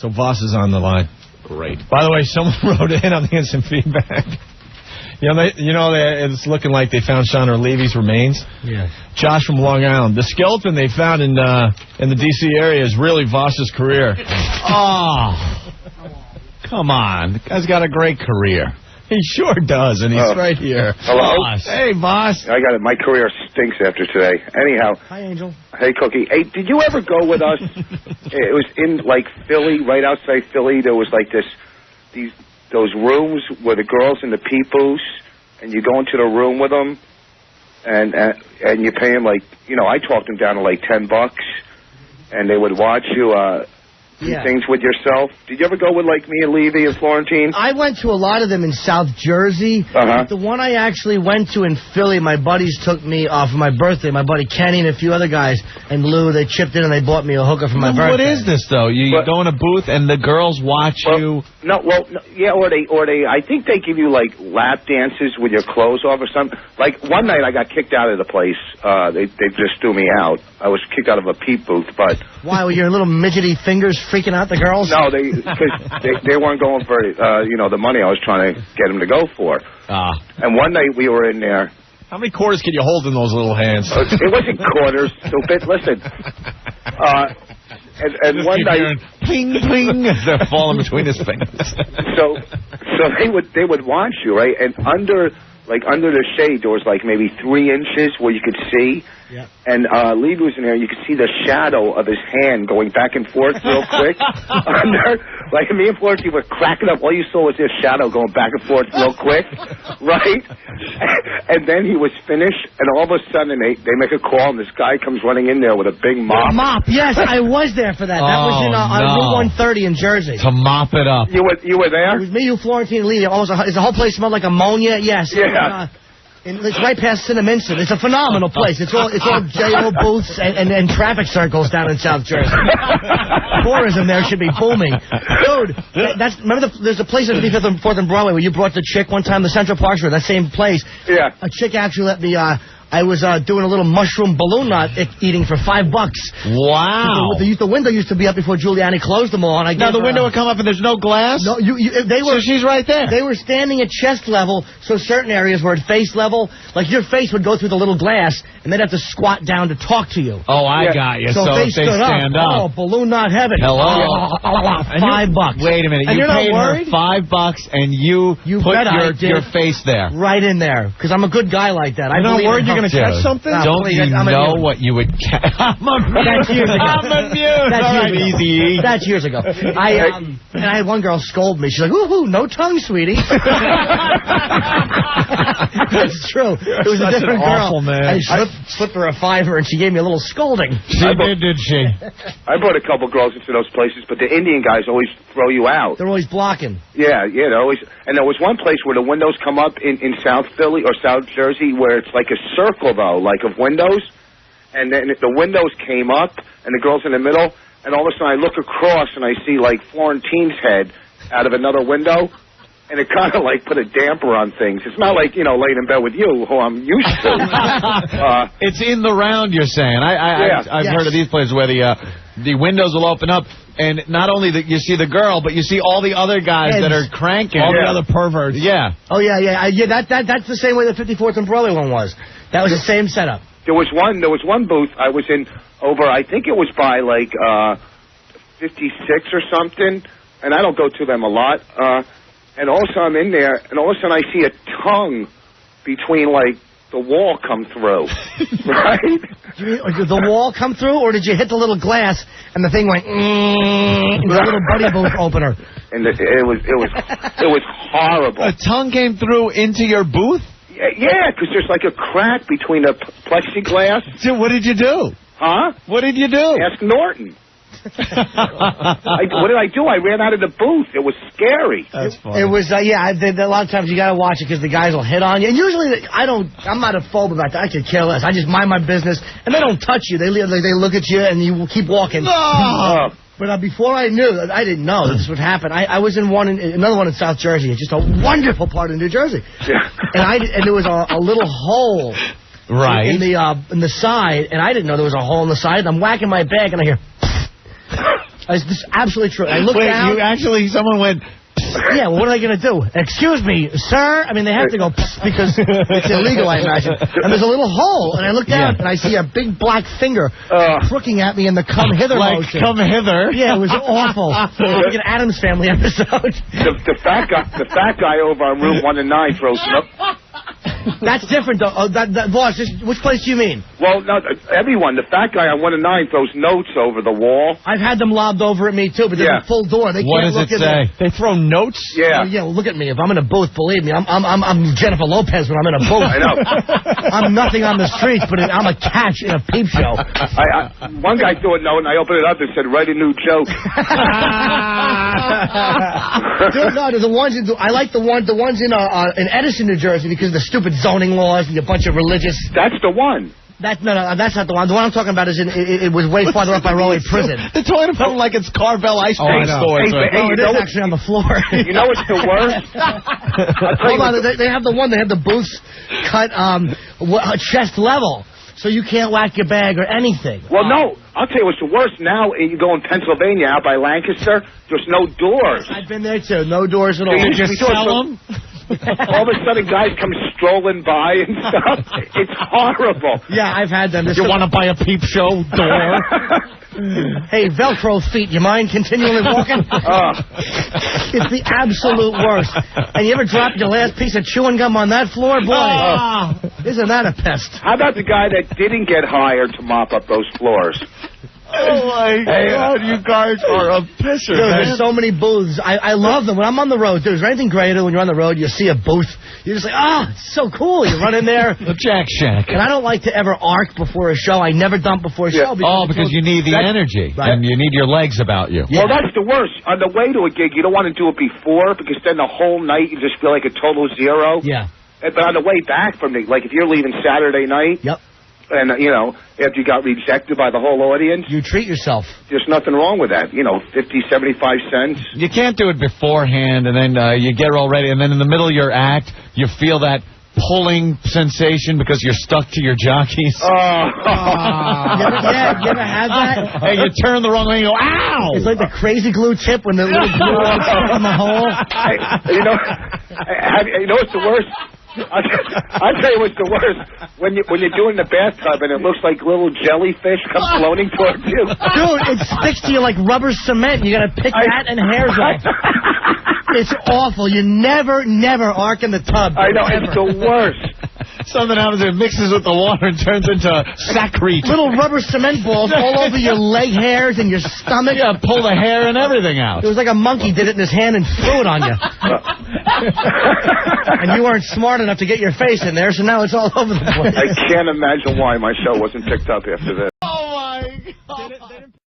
So Voss is on the line. Great. By the way, someone wrote in on the instant feedback. It's looking like they found Shauna Levy's remains. Yeah. Josh from Long Island. The skeleton they found in the D.C. area is really Voss's career. Oh, come on. The guy's got a great career. He sure does, and he's right here. Hello? Voss. Hey, Voss. I got it. My career stinks after today. Anyhow. Hi, Angel. Hey, Cookie. Hey, did you ever go with us? It was in, like, Philly, right outside Philly. There was, like, those rooms where the girls in the Peep booths, and you go into the room with them, and you pay them, like, I talked them down to, like, $10, and they would watch you do things with yourself. Did you ever go with, like, me and Levy and Florentine? I went to a lot of them in South Jersey. Uh-huh. The one I actually went to in Philly, my buddies took me for my birthday. My buddy Kenny and a few other guys and Lou, they chipped in and they bought me a hooker for my birthday. What is this, though? You go in a booth and the girls watch you? Or they, I think they give you, like, lap dances with your clothes off or something. Like, one night I got kicked out of the place. They just threw me out. I was kicked out of a Peep booth, but... Why, were your little midgety fingers freaking out the girls? No, because they weren't going for, the money I was trying to get them to go for. And one night we were in there. How many quarters can you hold in those little hands? It wasn't quarters, stupid. Listen. And one night... Pling, pling. They're falling between his fingers. So they would watch you, right? And under the shade, there was, like, maybe 3 inches where you could see. Yeah. And Levy was in there, and you could see the shadow of his hand going back and forth real quick. Like, me and Florentine were cracking up. All you saw was his shadow going back and forth real quick, right? And then he was finished, and all of a sudden they make a call, and this guy comes running in there with a big mop. Mop, yes, I was there for that. That was in on Route 130 in Jersey. To mop it up. You were there? It was me, you, Florentine, and Levy. The whole place smelled like ammonia. Yes. Yeah. It's right past Cinnaminson. It's a phenomenal place. It's all J.O. booths and traffic circles down in South Jersey. Tourism there should be booming. Dude, there's a place at 54th and Broadway where you brought the chick one time, the Central Park Store, that same place. Yeah. A chick actually let me... I was doing a little mushroom balloon knot eating for $5. Wow. The window used to be up before Giuliani closed them all. And now the window would come up and there's no glass? No, they were. So she's right there. They were standing at chest level, so certain areas were at face level. Like your face would go through the little glass, and they'd have to squat down to talk to you. Oh, I got you. So if they stand up. Oh, balloon knot heaven. Hello. $5. Wait a minute. And you paid her $5 and you put your face there. Right in there. Because I'm a good guy like that. I'm not worried you're going to catch something? Don't you know what you would catch? That's years ago. I'm amused. That's years ago. And I had one girl scold me. She's like, ooh, no tongue, sweetie. That's true. It was a different girl. Man. I slipped her a $5 and she gave me a little scolding. Did she? I brought a couple girls into those places, but the Indian guys always throw you out. They're always blocking. Yeah, they always. And there was one place where the windows come up in South Philly or South Jersey where it's like a circle, though, like of windows. And then the windows came up and the girls in the middle. And all of a sudden I look across and I see, like, Florentine's head out of another window. And it kind of, like, put a damper on things. It's not like, laying in bed with you, who I'm used to. It's in the round, you're saying. I've heard of these places where the windows will open up, and not only you see the girl, but you see all the other guys that are cranking. All the other perverts. Yeah. Oh, yeah. That's the same way the 54th and Broadway one was. That was the same setup. There was one booth I was in over, I think it was by, like, 56 or something, and I don't go to them a lot, and also I'm in there, and all of a sudden I see a tongue between, like, the wall come through, right? Did the wall come through, or did you hit the little glass and the thing went, the little buddy booth opener? And it was horrible. A tongue came through into your booth? Yeah, because there's like a crack between the plexiglass. Dude, what did you do? Huh? What did you do? Ask Norton. What did I do? I ran out of the booth. It was scary. That's funny. It was, a lot of times you got to watch it because the guys will hit on you. And usually, I'm not a phobe about that. I could care less. I just mind my business. And they don't touch you. They look at you and you keep walking. No! But before I didn't know that this would happen. I was in another one in South Jersey. It's just a wonderful part of New Jersey. Yeah. And there was a little hole. Right. In the side, and I didn't know there was a hole in the side. And I'm whacking my bag, and I hear... This is absolutely true. I looked down. Someone went... Yeah, well, what are they going to do? Excuse me, sir? I mean, they have to go because it's illegal, I imagine. And there's a little hole, and I look down, and I see a big black finger crooking at me in the come hither motion. Come hither? Yeah, it was awful. It was like an Addams Family episode. The fat guy over on Route 1 and 9 throws up. That's different, though. Boss, which place do you mean? Well, no, everyone. The fat guy on 1 and 9 throws notes over the wall. I've had them lobbed over at me, too, but there's a full door. They what can't does look it say? They throw notes? Yeah. Yeah, well, look at me. If I'm in a booth, believe me, I'm Jennifer Lopez when I'm in a booth. I know. I'm nothing on the streets, but I'm a catch in a peep show. One guy threw a note, and I opened it up and said, "Write a new joke." Dude, no, the ones I like the ones in Edison, New Jersey, because of the stupid zoning laws and a bunch of religious. That's the one. No, that's not the one. The one I'm talking about is it was way farther up by Raleigh Prison. They're talking about like it's Carvel ice cream store. It is actually on the floor. You know what's the worst? Hold on, they have the one. They have the booths cut chest level, so you can't whack your bag or anything. Well, no. I'll tell you what's the worst. Now you go in Pennsylvania out by Lancaster. There's no doors. I've been there too. No doors at all. Did you sell them? All of a sudden, guys come strolling by and stuff. It's horrible. Yeah, I've had them. You want to buy a peep show door? Hey, Velcro feet, you mind continually walking? It's the absolute worst. And you ever dropped your last piece of chewing gum on that floor? Boy, isn't that a pest? How about the guy that didn't get hired to mop up those floors? Oh, my God, you guys are a pisser, Dude, there's so many booths. I love them. When I'm on the road, dude, is there anything greater when you're on the road, you see a booth, you're just like, it's so cool. You run in there. The Jack Shack. And I don't like to ever arc before a show. I never dump before a show. Because you need the energy. Right. And you need your legs about you. Yeah. Well, that's the worst. On the way to a gig, you don't want to do it before, because then the whole night you just feel like a total zero. Yeah. But on the way back from the, like if you're leaving Saturday night. Yep. And, after you got rejected by the whole audience. You treat yourself. There's nothing wrong with that. 50, 75 cents. You can't do it beforehand, and then you get all ready, and then in the middle of your act, you feel that pulling sensation because you're stuck to your jockeys. You ever had that? Hey, you turn the wrong way and you go, ow! It's like the crazy glue tip when the little glue gets stuck in the hole. You know what's the worst? I'll tell you what's the worst. When you're doing the bathtub and it looks like little jellyfish come floating towards you. Dude, it sticks to you like rubber cement. You got to pick that and hairs off. It's awful. You never arc in the tub. I know, it's the worst. Something happens, it mixes with the water and turns into sacrete. Little rubber cement balls all over your leg hairs and your stomach. Yeah, pull the hair and everything out. It was like a monkey did it in his hand and threw it on you. And you weren't smart enough to get your face in there, so now it's all over the place. I can't imagine why my show wasn't picked up after this.